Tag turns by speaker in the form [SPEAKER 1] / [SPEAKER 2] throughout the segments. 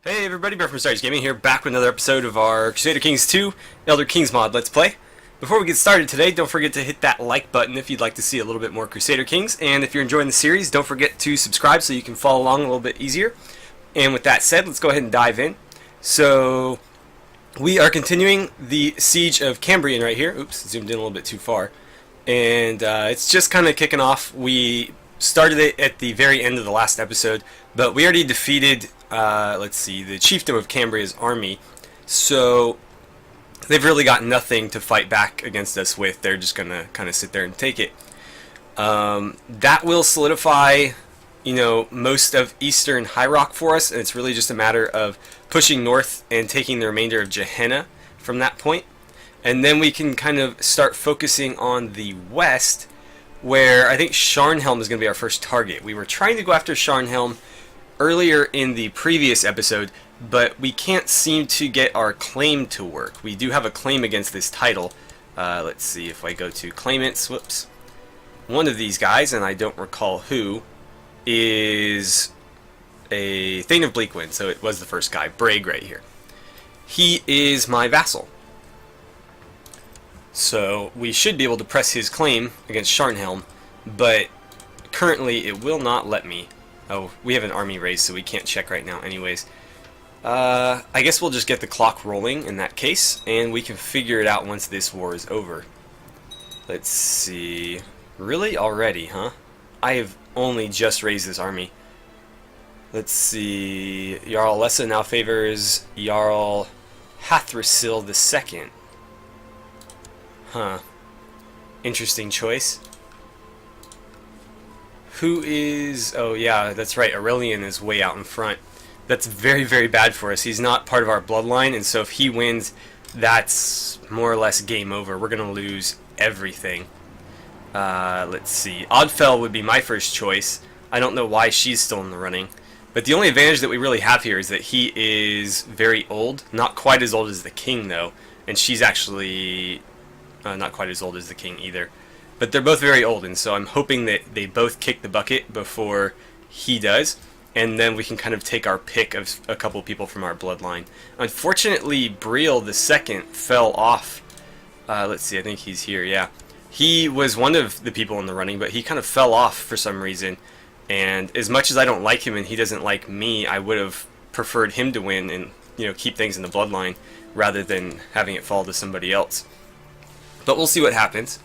[SPEAKER 1] Hey everybody, Bear from AstartesGaming here, back with another episode of our Crusader Kings 2 Elder Kings mod Let's Play. Before we get started today, don't forget to hit that like button if you'd like to see a little bit more Crusader Kings, and if you're enjoying the series, don't forget to subscribe so you can follow along a little bit easier. And with that said, let's go ahead and dive in. So, we are continuing the Siege of Cambrian right here. Oops, zoomed in a little bit too far. And it's just kind of kicking off. We started it at the very end of the last episode, but we already defeated let's see, the chiefdom of Cambria's army, so they've really got nothing to fight back against us with. They're just gonna kind of sit there and take it. That will solidify, most of Eastern High Rock for us, and it's really just a matter of pushing north and taking the remainder of Gehenna from that point, and then we can kind of start focusing on the west, where I think Sharnhelm is going to be our first target. We were trying to go after Sharnhelm earlier in the previous episode, but we can't seem to get our claim to work. We do have a claim against this title. Let's see if I go to claimants. Whoops. One of these guys, and I don't recall who, is a Thane of Bleakwind, so it was the first guy, Brag right here. He is my vassal. So we should be able to press his claim against Sharnhelm, but currently it will not let me. Oh, we have an army raised, so we can't check right now anyways. I guess we'll just get the clock rolling in that case, and we can figure it out once this war is over. Let's see. Really? Already, huh? I have only just raised this army. Let's see. Jarl Lessa now favors Jarl Hathrasil II. Huh. Interesting choice. Who is... Oh yeah, that's right, Aurelian is way out in front. That's very, very bad for us. He's not part of our bloodline, and so if he wins, that's more or less game over. We're going to lose everything. Let's see. Oddfell would be my first choice. I don't know why she's still in the running. But the only advantage that we really have here is that he is very old. Not quite as old as the king, though. And she's actually not quite as old as the king either. But they're both very old, and so I'm hoping that they both kick the bucket before he does, and then we can kind of take our pick of a couple people from our bloodline. Unfortunately, Briel II fell off. Let's see, I think he's here, yeah. He was one of the people in the running, but he kind of fell off for some reason, and as much as I don't like him and he doesn't like me, I would have preferred him to win and keep things in the bloodline rather than having it fall to somebody else. But we'll see what happens.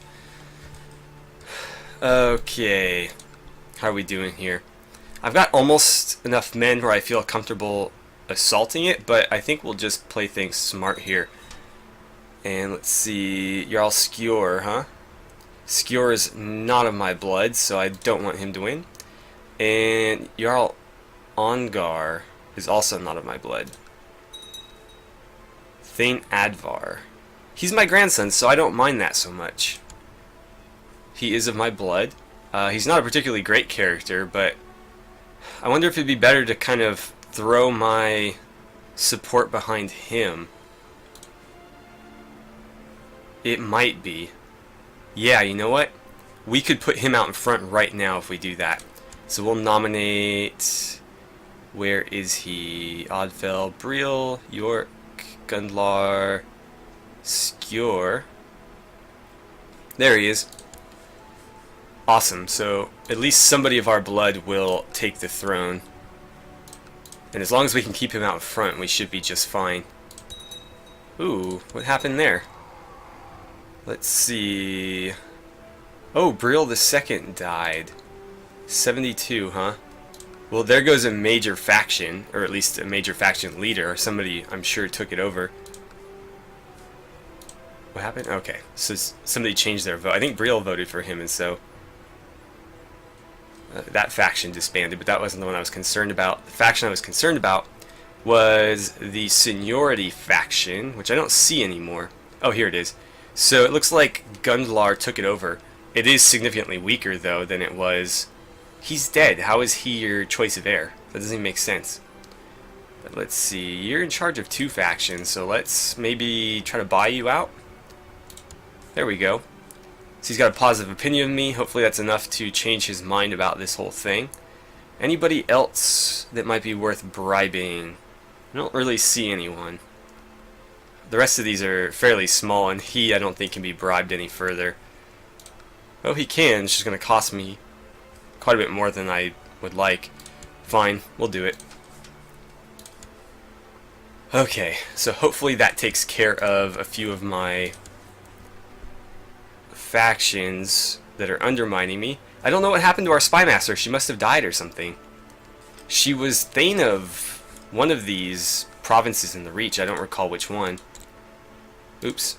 [SPEAKER 1] Okay, how are we doing here? I've got almost enough men where I feel comfortable assaulting it, but I think we'll just play things smart here. And let's see, Jarl Skjor, huh? Skjor is not of my blood, so I don't want him to win. And Jarl Ongar is also not of my blood. Thane Advar. He's my grandson, so I don't mind that so much. He is of my blood. He's not a particularly great character, but I wonder if it'd be better to kind of throw my support behind him. It might be. Yeah, you know what? We could put him out in front right now if we do that. So we'll nominate... Where is he? Oddfell, Briel, York, Gundlar, Skjor. There he is. Awesome, so at least somebody of our blood will take the throne. And as long as we can keep him out front, we should be just fine. Ooh, what happened there? Let's see... Oh, Briel II died. 72, huh? Well, there goes a major faction, or at least a major faction leader, or somebody I'm sure took it over. What happened? Okay, so somebody changed their vote. I think Briel voted for him, and so... that faction disbanded, but that wasn't the one I was concerned about. The faction I was concerned about was the Seniority faction, which I don't see anymore. Oh, here it is. So it looks like Gundlar took it over. It is significantly weaker, though, than it was. He's dead. How is he your choice of heir? That doesn't even make sense. But let's see. You're in charge of two factions, so let's maybe try to buy you out. There we go. So he's got a positive opinion of me. Hopefully that's enough to change his mind about this whole thing. Anybody else that might be worth bribing? I don't really see anyone. The rest of these are fairly small, and I don't think can be bribed any further. Oh, he can. It's just going to cost me quite a bit more than I would like. Fine, we'll do it. Okay, so hopefully that takes care of a few of my factions that are undermining me. I don't know what happened to our spy master. She must have died or something. She was Thane of one of these provinces in the Reach. I don't recall which one. Oops.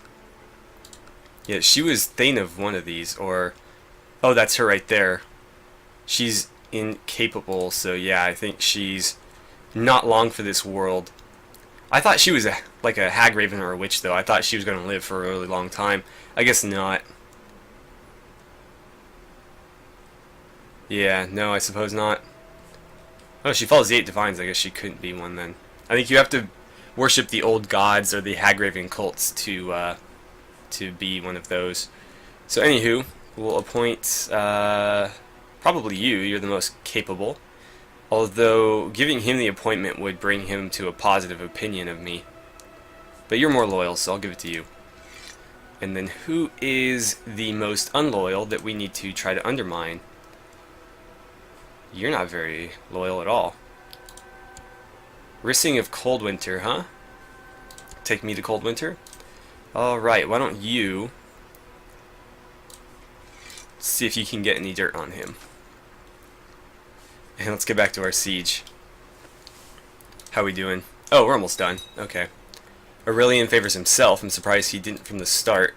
[SPEAKER 1] Yeah, she was Thane of one of these, or... Oh, that's her right there. She's incapable, so yeah, I think she's not long for this world. I thought she was like a hag raven or a witch, though. I thought she was going to live for a really long time. I guess not. Yeah, no, I suppose not. Oh, she follows the 8 divines. I guess she couldn't be one then. I think you have to worship the old gods or the hag raven cults to be one of those. So anywho, we'll appoint probably you. You're the most capable. Although giving him the appointment would bring him to a positive opinion of me. But you're more loyal, so I'll give it to you. And then who is the most unloyal that we need to try to undermine? You're not very loyal at all. Rising of Coldwinter, huh? Take me to Coldwinter? Alright, why don't you see if you can get any dirt on him. And let's get back to our siege. How we doing? Oh, we're almost done. Okay. Aurelian favors himself. I'm surprised he didn't from the start.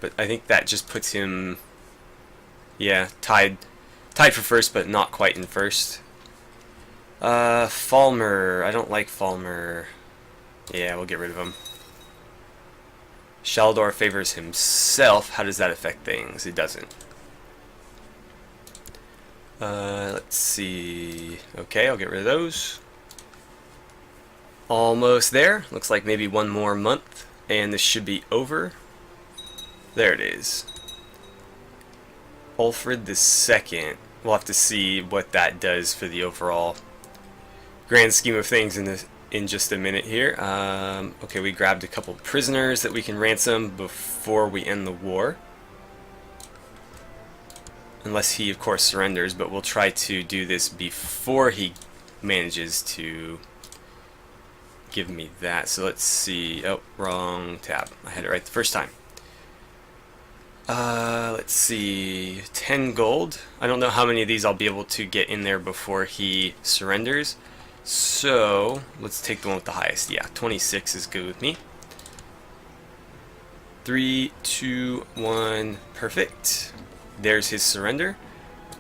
[SPEAKER 1] But I think that just puts him... Yeah, tied for first, but not quite in first. Falmer. I don't like Falmer. Yeah, we'll get rid of him. Shaldor favors himself. How does that affect things? It doesn't. Let's see. Okay, I'll get rid of those. Almost there. Looks like maybe one more month, and this should be over. There it is. Ulfred II. We'll have to see what that does for the overall grand scheme of things in just a minute here. Okay, we grabbed a couple prisoners that we can ransom before we end the war. Unless he, of course, surrenders, but we'll try to do this before he manages to give me that. So let's see. Oh, wrong tab. I had it right the first time. Let's see. 10 gold. I don't know how many of these I'll be able to get in there before he surrenders. So, let's take the one with the highest. Yeah, 26 is good with me. 3, 2, 1. Perfect. There's his surrender.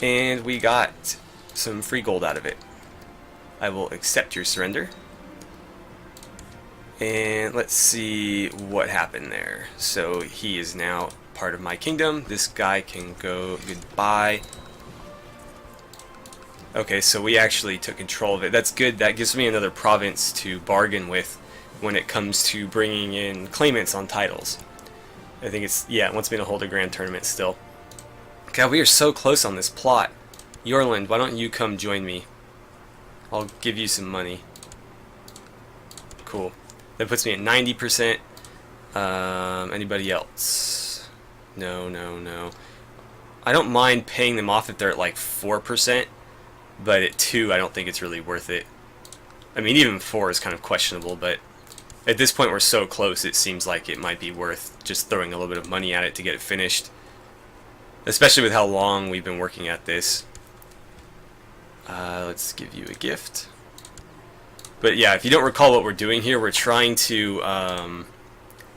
[SPEAKER 1] And we got some free gold out of it. I will accept your surrender. And let's see what happened there. So he is now part of my kingdom. This guy can go goodbye. Okay, so we actually took control of it. That's good. That gives me another province to bargain with when it comes to bringing in claimants on titles. I think it's, yeah, it wants me to hold a grand tournament still. God, we are so close on this plot. Yorland, why don't you come join me? I'll give you some money. Cool. That puts me at 90%. Anybody else? No, no, no. I don't mind paying them off if they're at like 4%, but at 2, I don't think it's really worth it. I mean, even 4 is kind of questionable, but at this point we're so close, it seems like it might be worth just throwing a little bit of money at it to get it finished. Especially with how long we've been working at this. Let's give you a gift. But yeah, if you don't recall what we're doing here, we're trying to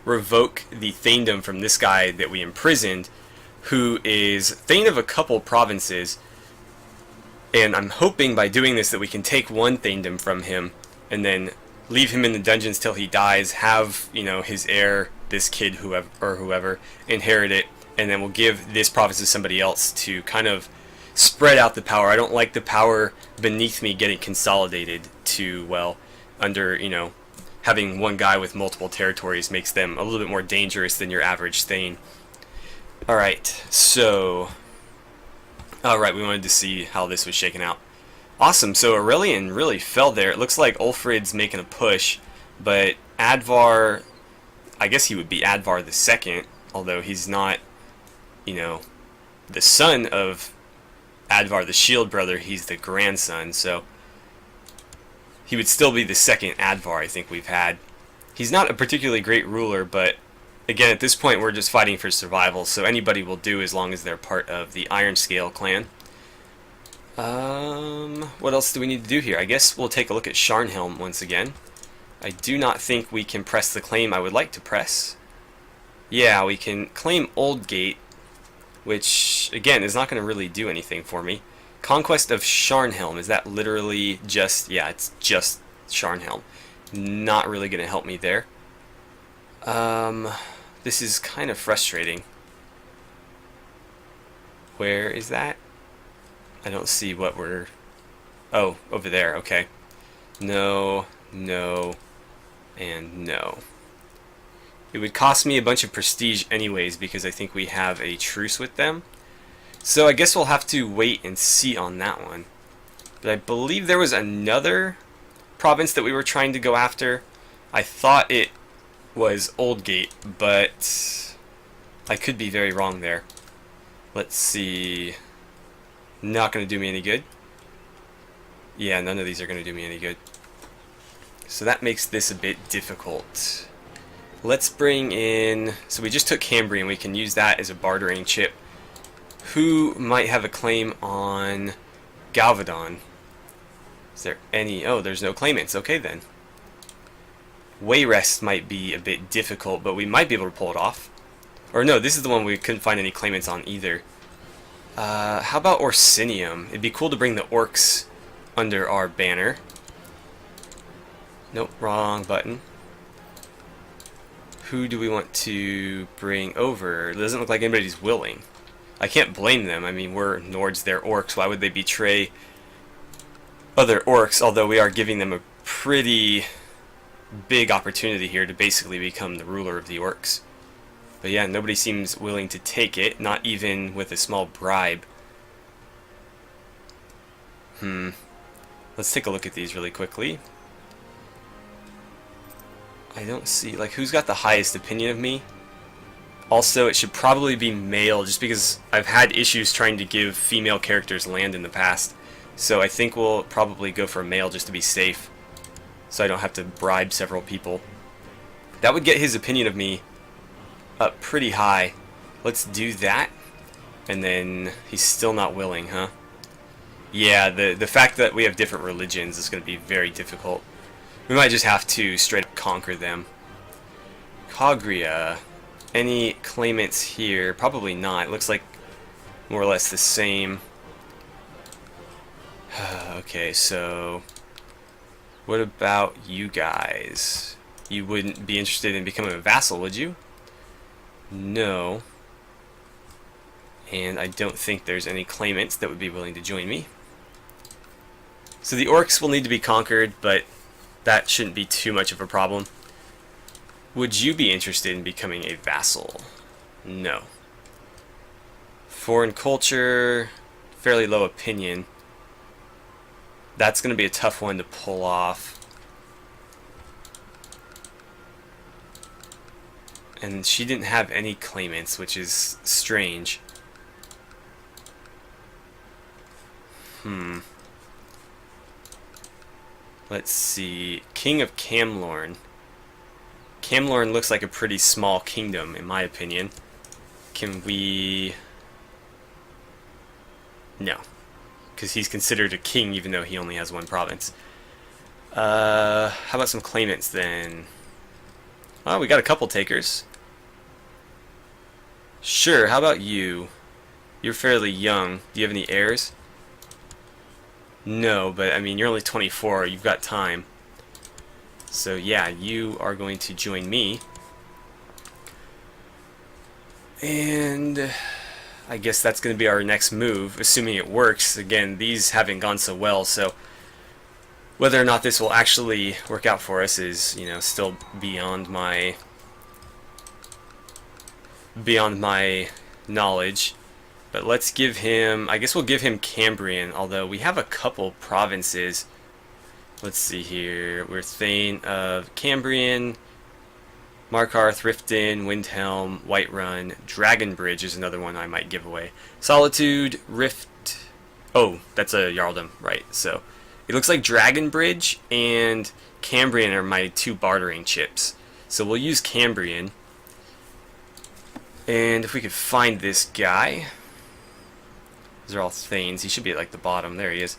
[SPEAKER 1] revoke the thanedom from this guy that we imprisoned, who is thane of a couple provinces. And I'm hoping by doing this that we can take one thanedom from him and then leave him in the dungeons till he dies, have, you know, his heir, this kid whoever, inherit it, and then we'll give this province to somebody else to kind of spread out the power. I don't like the power beneath me getting consolidated too well under, you know, having one guy with multiple territories makes them a little bit more dangerous than your average thane. Alright, so... Alright, we wanted to see how this was shaken out. Awesome, so Aurelian really fell there. It looks like Ulfrid's making a push, but Advar, I guess he would be Advar the Second, although he's not, you know, the son of Advar the Shield Brother, he's the grandson, so he would still be the second Advar I think we've had. He's not a particularly great ruler, but again, at this point we're just fighting for survival, so anybody will do as long as they're part of the Ironscale clan. What else do we need to do here? I guess we'll take a look at Sharnhelm once again. I do not think we can press the claim I would like to press. Yeah, we can claim Oldgate, which, again, is not going to really do anything for me. Conquest of Sharnhelm, is that literally just... yeah, it's just Sharnhelm. Not really going to help me there. This is kind of frustrating. Where is that? I don't see what we're... oh, over there, okay. No, no, and no. It would cost me a bunch of prestige anyways because I think we have a truce with them. So I guess we'll have to wait and see on that one. But I believe there was another province that we were trying to go after. I thought it was Oldgate, but I could be very wrong there. Let's see... not going to do me any good. Yeah, none of these are going to do me any good. So that makes this a bit difficult. Let's bring in... so we just took Cambrian. We can use that as a bartering chip. Who might have a claim on Galvadon? Is there any... oh, there's no claimants. Okay, then. Wayrest might be a bit difficult, but we might be able to pull it off. Or no, this is the one we couldn't find any claimants on either. How about Orsinium? It'd be cool to bring the orcs under our banner. Nope, wrong button. Who do we want to bring over? It doesn't look like anybody's willing. I can't blame them. I mean, we're Nords, they're orcs. Why would they betray other orcs? Although we are giving them a pretty big opportunity here to basically become the ruler of the orcs. But yeah, nobody seems willing to take it, not even with a small bribe. Let's take a look at these really quickly. I don't see, like, who's got the highest opinion of me? Also, it should probably be male, just because I've had issues trying to give female characters land in the past. So I think we'll probably go for a male just to be safe, so I don't have to bribe several people. That would get his opinion of me up pretty high. Let's do that. And then he's still not willing, huh? Yeah, the fact that we have different religions is going to be very difficult. We might just have to straight up conquer them. Kagria. Any claimants here? Probably not. It looks like more or less the same. Okay, so what about you guys? You wouldn't be interested in becoming a vassal, would you? No. And I don't think there's any claimants that would be willing to join me. So the orcs will need to be conquered, but that shouldn't be too much of a problem. Would you be interested in becoming a vassal? No. Foreign culture, fairly low opinion. That's going to be a tough one to pull off. And she didn't have any claimants, which is strange. Let's see. King of Camlorn. Camlorn looks like a pretty small kingdom, in my opinion. Can we... no. Because he's considered a king, even though he only has one province. How about some claimants, then? Oh, we got a couple takers. Sure, how about you? You're fairly young. Do you have any heirs? No, but I mean, you're only 24. You've got time. So yeah, you are going to join me. And I guess that's going to be our next move, assuming it works. Again, these haven't gone so well, so whether or not this will actually work out for us is, you know, still beyond my knowledge. But let's give him, I guess we'll give him Cambrian, although we have a couple provinces. Let's see here. We're Thane of Cambrian, Markarth, Riften, Windhelm, Whiterun, Dragonbridge is another one I might give away. Solitude, Rift. Oh, that's a Jarldom, right. So it looks like Dragonbridge and Cambrian are my two bartering chips. So we'll use Cambrian. And if we could find this guy. These are all Thanes. He should be at like the bottom. There he is.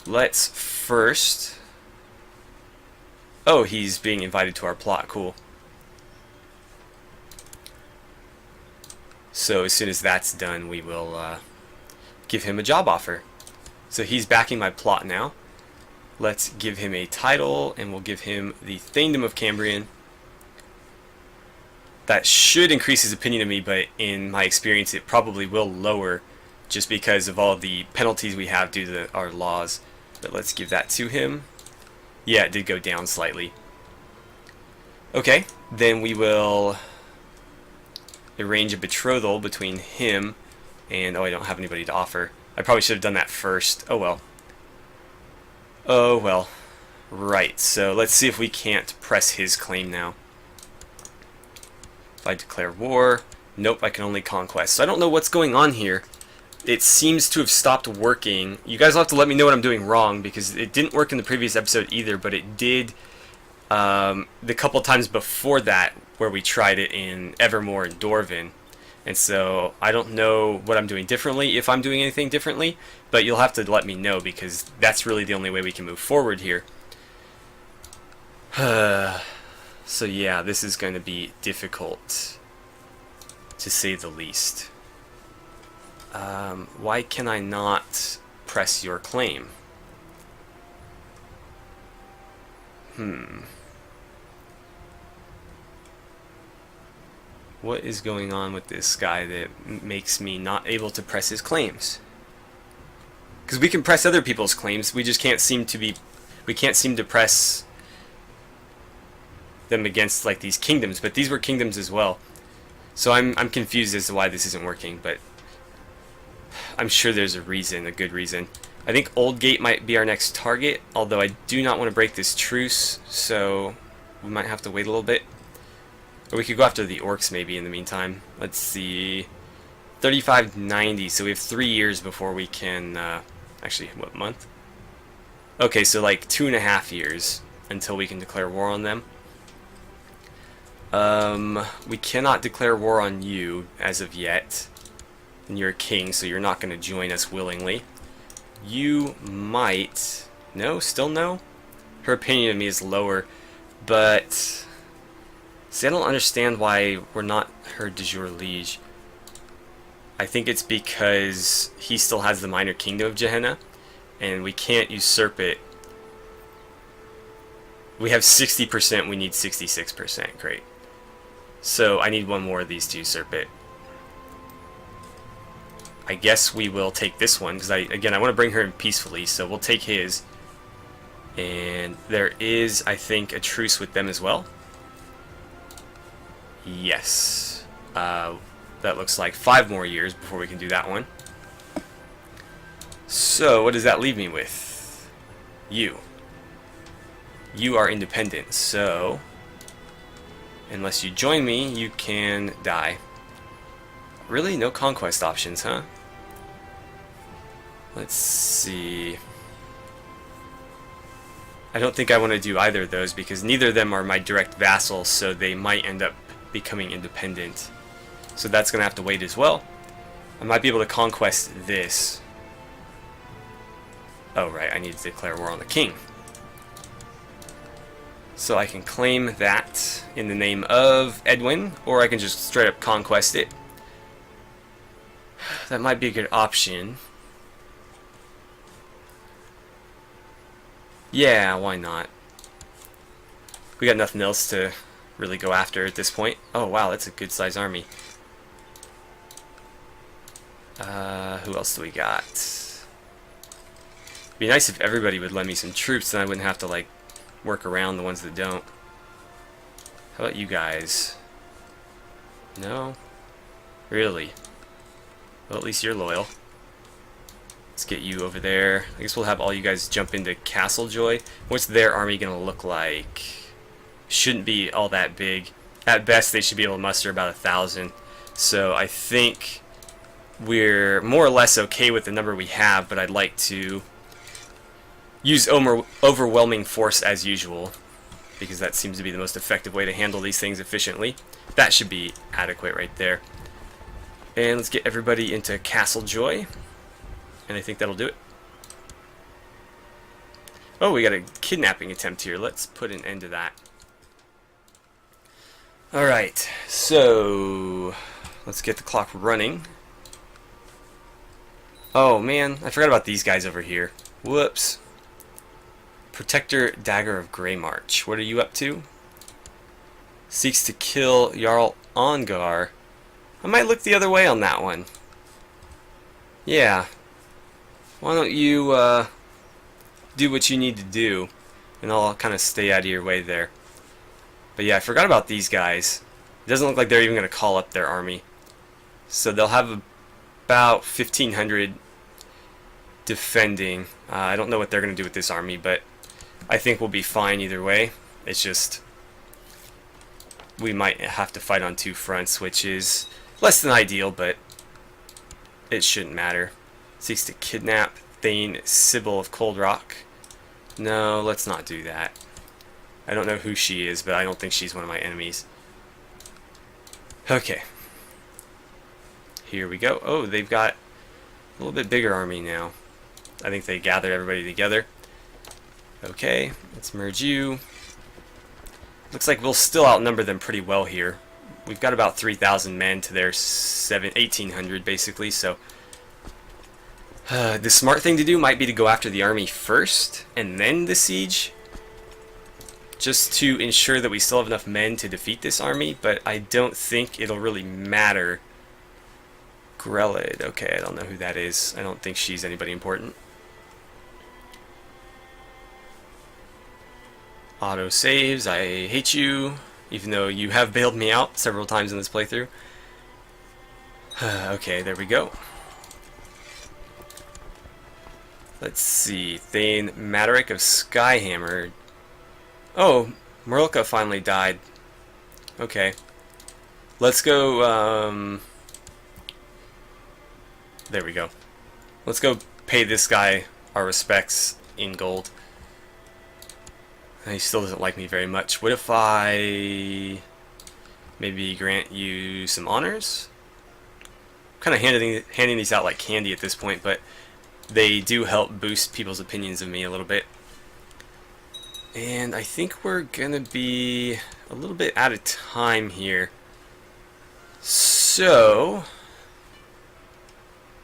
[SPEAKER 1] Let's first... Oh, he's being invited to our plot. Cool. So as soon as that's done, we will give him a job offer. So he's backing my plot now. Let's give him a title, and we'll give him the Thanedom of Cambrian. That should increase his opinion of me, but in my experience it probably will lower just because of all the penalties we have due to our laws. But let's give that to him. Yeah, it did go down slightly. Okay, then we will arrange a betrothal between him and... Oh, I don't have anybody to offer. I probably should have done that first. Oh well. Oh well. Right, so let's see if we can't press his claim now. If I declare war... Nope, I can only conquest. So I don't know what's going on here. It seems to have stopped working. You guys will have to let me know what I'm doing wrong, because it didn't work in the previous episode either, but it did the couple times before that where we tried it in Evermore and Dorvin. And so I don't know what I'm doing differently, if I'm doing anything differently, but you'll have to let me know, because that's really the only way we can move forward here. So yeah, this is going to be difficult, to say the least. Why can I not press your claim? What is going on with this guy that makes me not able to press his claims? Because we can press other people's claims, we just can't seem to be... We can't seem to press them against like these kingdoms, but these were kingdoms as well. So I'm confused as to why this isn't working, but I'm sure there's a reason, a good reason. I think Oldgate might be our next target, although I do not want to break this truce, so we might have to wait a little bit. Or we could go after the orcs maybe in the meantime. Let's see. 3590, so we have 3 years before we can... actually, what month? Okay, so like 2.5 years until we can declare war on them. We cannot declare war on you as of yet. And you're a king, so you're not going to join us willingly. You might... No? Still no? Her opinion of me is lower, but... See, I don't understand why we're not her de jure liege. I think it's because he still has the minor kingdom of Gehenna, and we can't usurp it. We have 60%, we need 66%. Great. So I need one more of these to usurp it. I guess we will take this one, because again, I want to bring her in peacefully, so we'll take his. And there is, I think, a truce with them as well. Yes. That looks like 5 more years before we can do that one. So, what does that leave me with? You. You are independent, so... Unless you join me, you can die. Really? No conquest options, huh? Let's see... I don't think I want to do either of those, because neither of them are my direct vassals, so they might end up becoming independent. So that's going to have to wait as well. I might be able to conquest this. Oh, right, I need to declare war on the king. So I can claim that in the name of Edwin, or I can just straight up conquest it. That might be a good option. Yeah, why not? We got nothing else to really go after at this point. Oh wow, that's a good size army. Who else do we got? It'd be nice if everybody would lend me some troops, then I wouldn't have to like work around the ones that don't. How about you guys? No? Really? Well, at least you're loyal. Let's get you over there. I guess we'll have all you guys jump into Castle Joy. What's their army going to look like? Shouldn't be all that big. At best, they should be able to muster about 1,000. So I think we're more or less okay with the number we have, but I'd like to use overwhelming force as usual, because that seems to be the most effective way to handle these things efficiently. That should be adequate right there. And let's get everybody into Castle Joy, and I think that'll do it. Oh, we got a kidnapping attempt here. Let's put an end to that. Alright, so let's get the clock running. Oh man, I forgot about these guys over here. Whoops. Protector Dagger of Greymarch. What are you up to? Seeks to kill Jarl Ongar. I might look the other way on that one. Yeah. Why don't you do what you need to do, and I'll kind of stay out of your way there. But yeah, I forgot about these guys. It doesn't look like they're even going to call up their army. So they'll have about 1,500 defending. I don't know what they're going to do with this army, but I think we'll be fine either way. It's just we might have to fight on two fronts, which is less than ideal, but it shouldn't matter. Seeks to kidnap Thane Sybil of Cold Rock. No, let's not do that. I don't know who she is, but I don't think she's one of my enemies. Okay. Here we go. Oh, they've got a little bit bigger army now. I think they gathered everybody together. Okay, let's merge you. Looks like we'll still outnumber them pretty well here. We've got about 3,000 men to their 1,800 basically, so the smart thing to do might be to go after the army first and then the siege, just to ensure that we still have enough men to defeat this army, but I don't think it'll really matter. Grelid, okay, I don't know who that is. I don't think she's anybody important. Auto saves, I hate you, even though you have bailed me out several times in this playthrough. Okay, there we go. Let's see, Thane Madarick of Skyhammer. Oh, Merilka finally died. Okay. Let's go, there we go. Let's go pay this guy our respects in gold. He still doesn't like me very much. What if I maybe grant you some honors? I'm kind of handing these out like candy at this point, but they do help boost people's opinions of me a little bit. And I think we're gonna be a little bit out of time here. So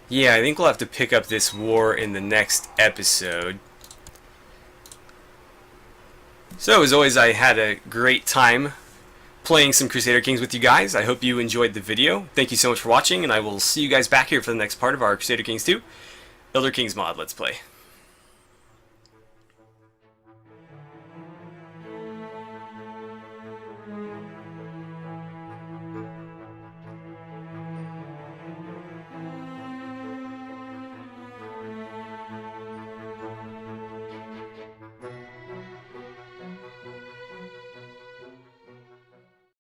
[SPEAKER 1] yeah, I think we'll have to pick up this war in the next episode. So as always, I had a great time playing some Crusader Kings with you guys. I hope you enjoyed the video. Thank you so much for watching, and I will see you guys back here for the next part of our Crusader Kings 2 Elder Kings mod Let's Play.